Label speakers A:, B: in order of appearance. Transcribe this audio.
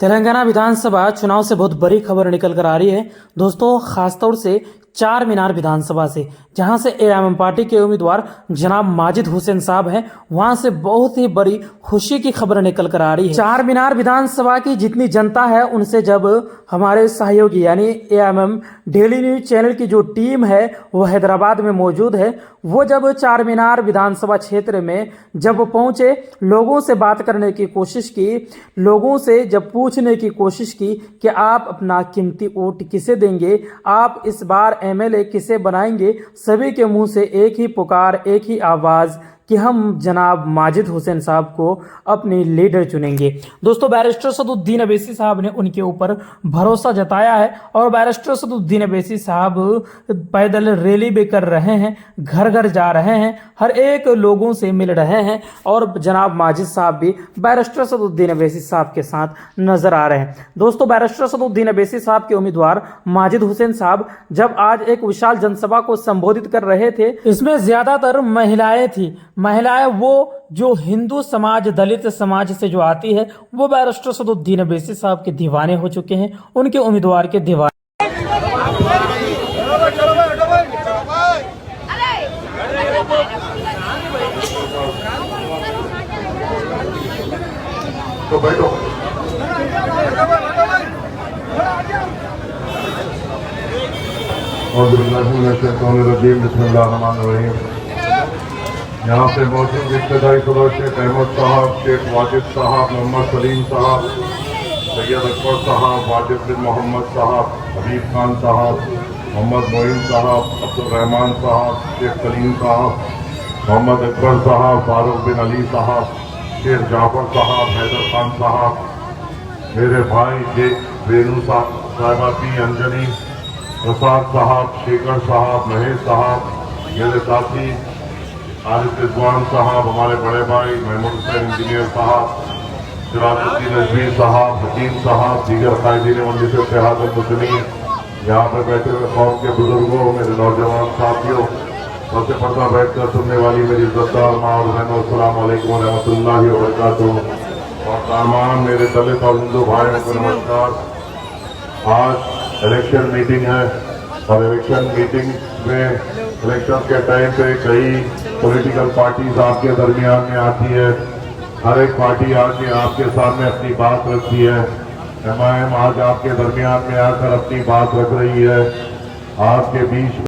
A: तेलंगाना विधानसभा चुनाव से बहुत बड़ी खबर निकल कर आ रही है दोस्तों, खासतौर से चार मीनार विधानसभा से, जहां से एआईएमएम पार्टी के उम्मीदवार जनाब माजिद हुसैन साहब हैं, वहां से बहुत ही बड़ी खुशी की खबर निकल कर आ रही है। चार मीनार विधानसभा की जितनी जनता है, उनसे जब हमारे सहयोगी यानी एआईएमएम डेली न्यूज चैनल की जो टीम है वो हैदराबाद में मौजूद है, वो जब चार मीनार विधानसभा क्षेत्र में जब पहुंचे, लोगों से बात करने की कोशिश की, लोगों से जब पूछने की कोशिश की कि आप अपना कीमती वोट किसे देंगे, आप इस बार एमएलए किसे बनाएंगे, सभी के मुंह से एक ही पुकार, एक ही आवाज कि हम जनाब माजिद हुसैन साहब को अपनी लीडर चुनेंगे। दोस्तों, बैरिस्टर सदुद्दीन अवैसी साहब ने उनके ऊपर भरोसा जताया है और बैरिस्टर सदुद्दीन अवैसी साहब पैदल रैली भी कर रहे हैं, घर घर जा रहे हैं, हर एक लोगों से मिल रहे हैं और जनाब माजिद साहब भी बैरिस्टर सदुद्दीन अवैसी साहब के साथ नजर आ रहे हैं। दोस्तों, बैरिस्टर सदुद्दीन अवैसी साहब के उम्मीदवार माजिद हुसैन साहब जब आज एक विशाल जनसभा को संबोधित कर रहे थे, इसमें ज्यादातर महिलाएं थी। महिलाएं वो जो हिंदू समाज, दलित समाज से जो आती है, वो बैरिस्टर सदुद्दीन अवैसी साहब के दीवाने हो चुके हैं, उनके उम्मीदवार के दीवाने।
B: तो बैठो। यहाँ पे मौजूद इब्तदाई सदर शेख अहमद साहब, शेख वाजिद साहब, मोहम्मद सलीम साहब, सैयद अकबर साहब, वाजिद बिन मोहम्मद साहब, हबीब खान साहब, मोहम्मद मोइन साहब, अब्दुल रहमान साहब, शेख सलीम साहब, मोहम्मद अकबर साहब, फारूक बिन अली साहब, शेख जाफर साहब, हैदर खान साहब, मेरे भाई वेणु साहबा पी अंजनी, प्रसाद साहब, शेखर साहब, महेश साहब, मेरे साथी आरिफ रिजवान साहब, हमारे बड़े भाई महमूद हुसैन इंजीनियर साहब, सिराजुद्दीन नजवी साहब, हकीम साहब, दीगर कायदीन मजलिस इत्तेहाद मुस्लिमीन, यहाँ पर बैठे हुए कौम के बुजुर्गों, मेरे नौजवान साथियों, सबसे पर्दा बैठकर सुनने वाली मेरी इज्जतदार माँ और बहनों, अस्सलाम वालेकुम व रहमतुल्लाहि व बरकातुहू। और तमाम मेरे दलित और हिंदू भाइयों को नमस्कार। आज इलेक्शन मीटिंग है और इलेक्शन मीटिंग में इलेक्शन के टाइम पे कई पॉलिटिकल पार्टीज आपके दरमियान में आती है। हर एक पार्टी आके आपके सामने अपनी बात रखती है। एमआईएम आज आपके दरमियान में आकर अपनी बात रख रही है। आपके बीच